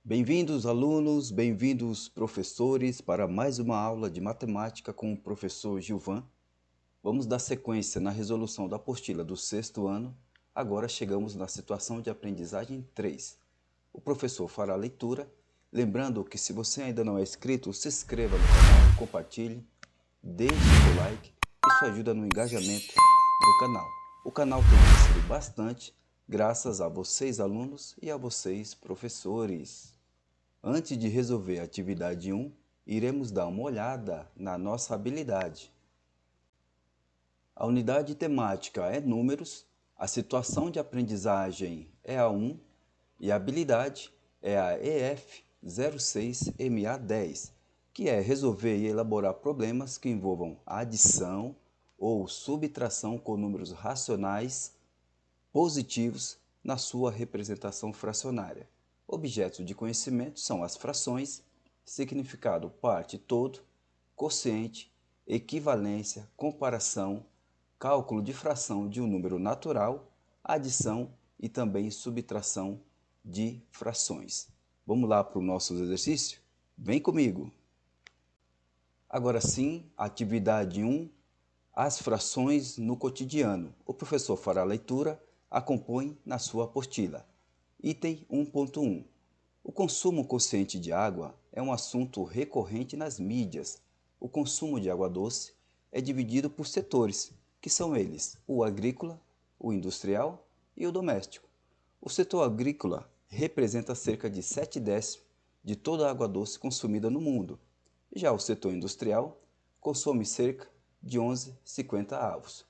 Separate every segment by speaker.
Speaker 1: Bem-vindos, alunos, bem-vindos, professores, para mais uma aula de matemática com o professor Gilvan. Vamos dar sequência na resolução da apostila do sexto ano. Agora chegamos na situação de aprendizagem 3. O professor fará a leitura. Lembrando que se você ainda não é inscrito, se inscreva no canal, compartilhe, deixe seu like. Isso ajuda no engajamento do canal. O canal tem crescido bastante graças a vocês, alunos, e a vocês, professores. Antes de resolver a atividade 1, iremos dar uma olhada na nossa habilidade. A unidade temática é números, a situação de aprendizagem é a 1 e a habilidade é a EF06MA10, que é resolver e elaborar problemas que envolvam adição ou subtração com números racionais positivos na sua representação fracionária. Objetos de conhecimento são as frações, significado parte todo, quociente, equivalência, comparação, cálculo de fração de um número natural, adição e também subtração de frações. Vamos lá para o nosso exercício? Vem comigo! Agora sim, atividade 1, as frações no cotidiano. O professor fará a leitura, acompanhe na sua apostila. Item 1.1. O consumo consciente de água é um assunto recorrente nas mídias. O consumo de água doce é dividido por setores, que são eles: o agrícola, o industrial e o doméstico. O setor agrícola representa cerca de 7/10 de toda a água doce consumida no mundo. Já o setor industrial consome cerca de 11,50 avos.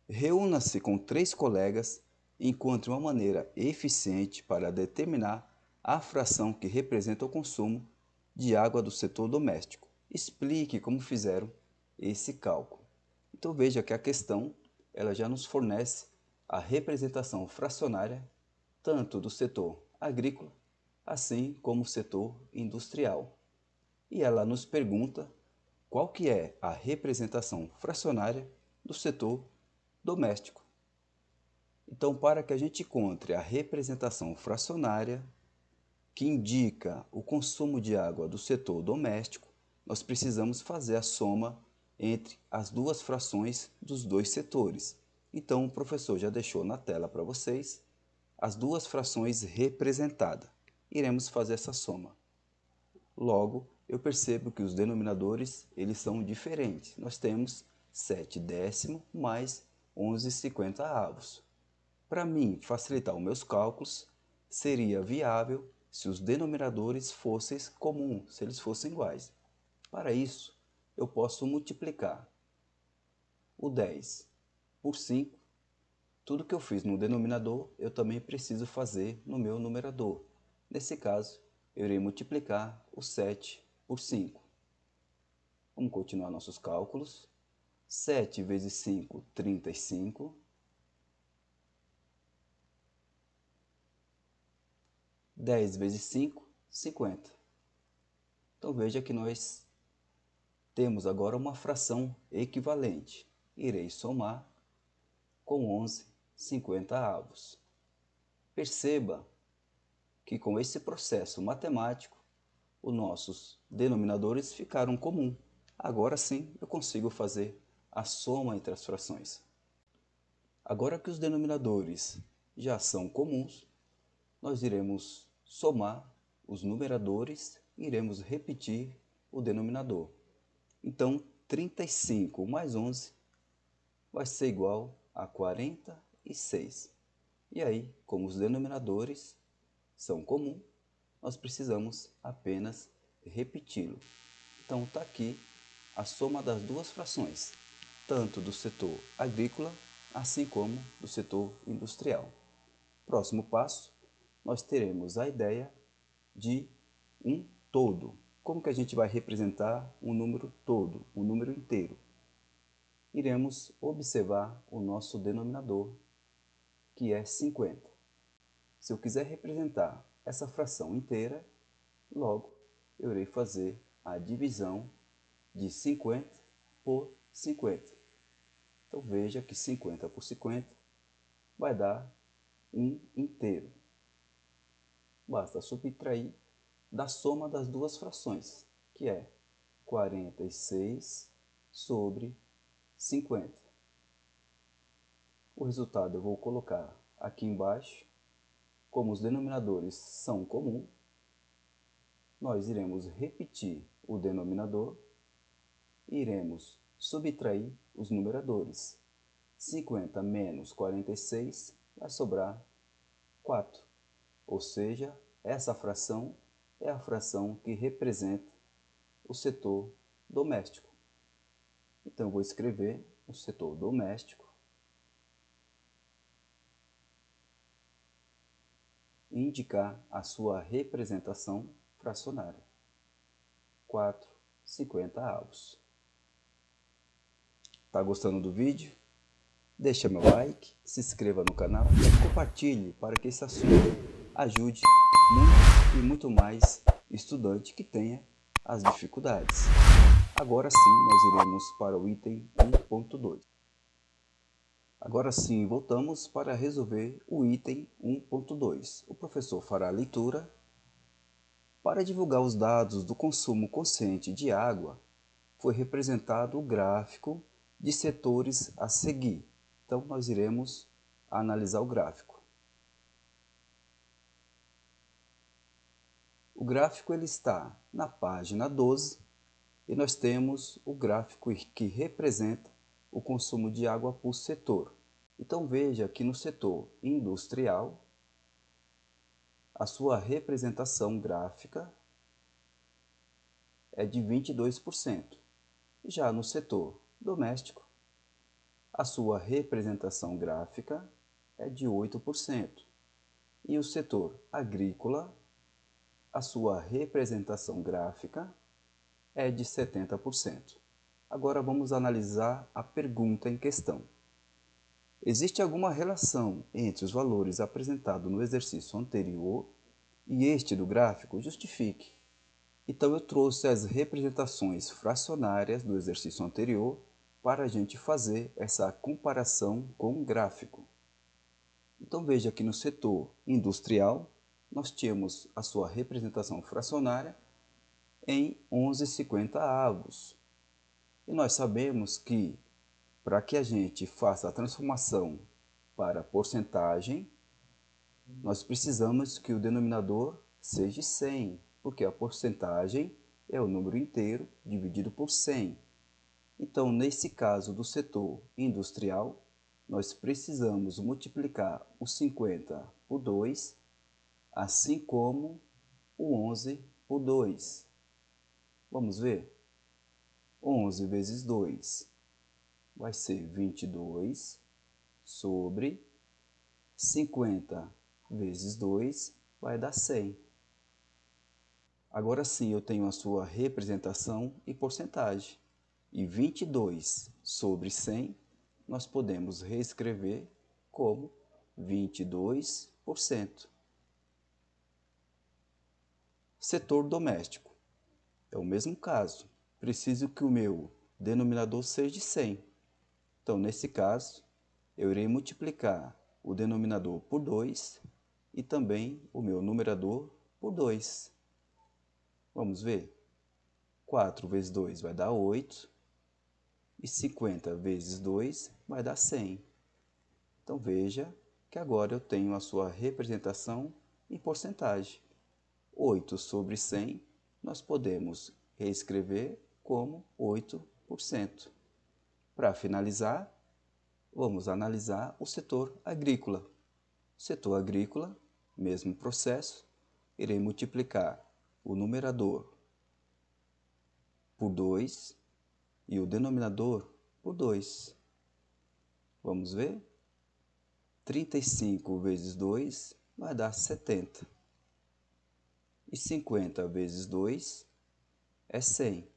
Speaker 1: Reúna-se com 3 colegas e encontre uma maneira eficiente para determinar a fração que representa o consumo de água do setor doméstico. Explique como fizeram esse cálculo. Então veja que a questão ela já nos fornece a representação fracionária tanto do setor agrícola assim como o setor industrial. E ela nos pergunta qual que é a representação fracionária do setor doméstico. Então, para que a gente encontre a representação fracionária que indica o consumo de água do setor doméstico, nós precisamos fazer a soma entre as duas frações dos dois setores. Então, o professor já deixou na tela para vocês as duas frações representadas. Iremos fazer essa soma. Logo, eu percebo que os denominadores eles são diferentes. Nós temos 7/10 mais 11,50 avos. Para mim facilitar os meus cálculos, seria viável se os denominadores fossem comuns, se eles fossem iguais. Para isso, eu posso multiplicar o 10 por 5. Tudo que eu fiz no denominador, eu também preciso fazer no meu numerador. Nesse caso, eu irei multiplicar o 7 por 5. Vamos continuar nossos cálculos. 7 vezes 5, 35. 10 vezes 5, 50. Então veja que nós temos agora uma fração equivalente. Irei somar com 11,50 avos. Perceba que com esse processo matemático, os nossos denominadores ficaram comuns. Agora sim eu consigo fazer a soma entre as frações. Agora que os denominadores já são comuns, nós iremos somar os numeradores e iremos repetir o denominador. Então, 35 mais 11 vai ser igual a 46. E aí, como os denominadores são comuns, nós precisamos apenas repeti-lo. Então, está aqui a soma das duas frações, tanto do setor agrícola, assim como do setor industrial. Próximo passo, nós teremos a ideia de um todo. Como que a gente vai representar um número todo, um número inteiro? Iremos observar o nosso denominador, que é 50. Se eu quiser representar essa fração inteira, logo eu irei fazer a divisão de 50 por 50. Então veja que 50 por 50 vai dar 1 inteiro. Basta subtrair da soma das duas frações, que é 46 sobre 50. O resultado eu vou colocar aqui embaixo. Como os denominadores são comuns, nós iremos repetir o denominador e iremos subtrair os numeradores. 50 menos 46 vai sobrar 4. Ou seja, essa fração é a fração que representa o setor doméstico. Então, eu vou escrever o setor doméstico e indicar a sua representação fracionária. 4/50. Tá gostando do vídeo? Deixa meu like, se inscreva no canal e compartilhe para que esse assunto ajude muito e muito mais estudante que tenha as dificuldades. Agora sim, nós iremos para o item 1.2. Agora sim, voltamos para resolver o item 1.2. O professor fará a leitura. Para divulgar os dados do consumo consciente de água, foi representado o gráfico de setores a seguir. Então, nós iremos analisar o gráfico. O gráfico ele está na página 12 e nós temos o gráfico que representa o consumo de água por setor. Então, veja que no setor industrial, a sua representação gráfica é de 22%. Já no setor doméstico, a sua representação gráfica é de 8%. E o setor agrícola, a sua representação gráfica é de 70%. Agora vamos analisar a pergunta em questão. Existe alguma relação entre os valores apresentados no exercício anterior e este do gráfico? Justifique. Então eu trouxe as representações fracionárias do exercício anterior para a gente fazer essa comparação com o gráfico. Então veja que no setor industrial nós tínhamos a sua representação fracionária em 11/50. E nós sabemos que para que a gente faça a transformação para porcentagem, nós precisamos que o denominador seja 100, porque a porcentagem é o número inteiro dividido por 100. Então, nesse caso do setor industrial, nós precisamos multiplicar o 50 por 2, assim como o 11 por 2. Vamos ver? 11 vezes 2 vai ser 22 sobre 50 vezes 2 vai dar 100. Agora sim eu tenho a sua representação e porcentagem. E 22 sobre 100 nós podemos reescrever como 22%. Setor doméstico. É o mesmo caso. Preciso que o meu denominador seja 100. Então, nesse caso, eu irei multiplicar o denominador por 2 e também o meu numerador por 2. Vamos ver? 4 vezes 2 vai dar 8 e 50 vezes 2 vai dar 100. Então, veja que agora eu tenho a sua representação em porcentagem. 8 sobre 100 nós podemos reescrever como 8%. Para finalizar, vamos analisar o setor agrícola. Setor agrícola, mesmo processo, irei multiplicar o numerador por 2 e o denominador por 2. Vamos ver? 35 vezes 2 vai dar 70. E 50 vezes 2 é 100.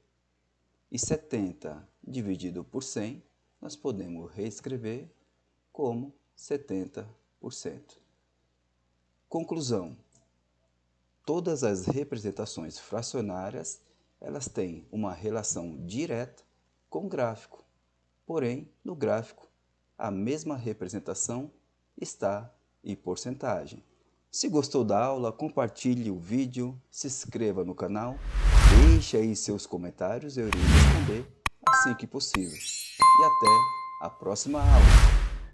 Speaker 1: E 70 dividido por 100, nós podemos reescrever como 70%. Conclusão. Todas as representações fracionárias, elas têm uma relação direta com o gráfico. Porém, no gráfico, a mesma representação está em porcentagem. Se gostou da aula, compartilhe o vídeo, se inscreva no canal, deixe aí seus comentários, eu irei responder assim que possível. E até a próxima aula!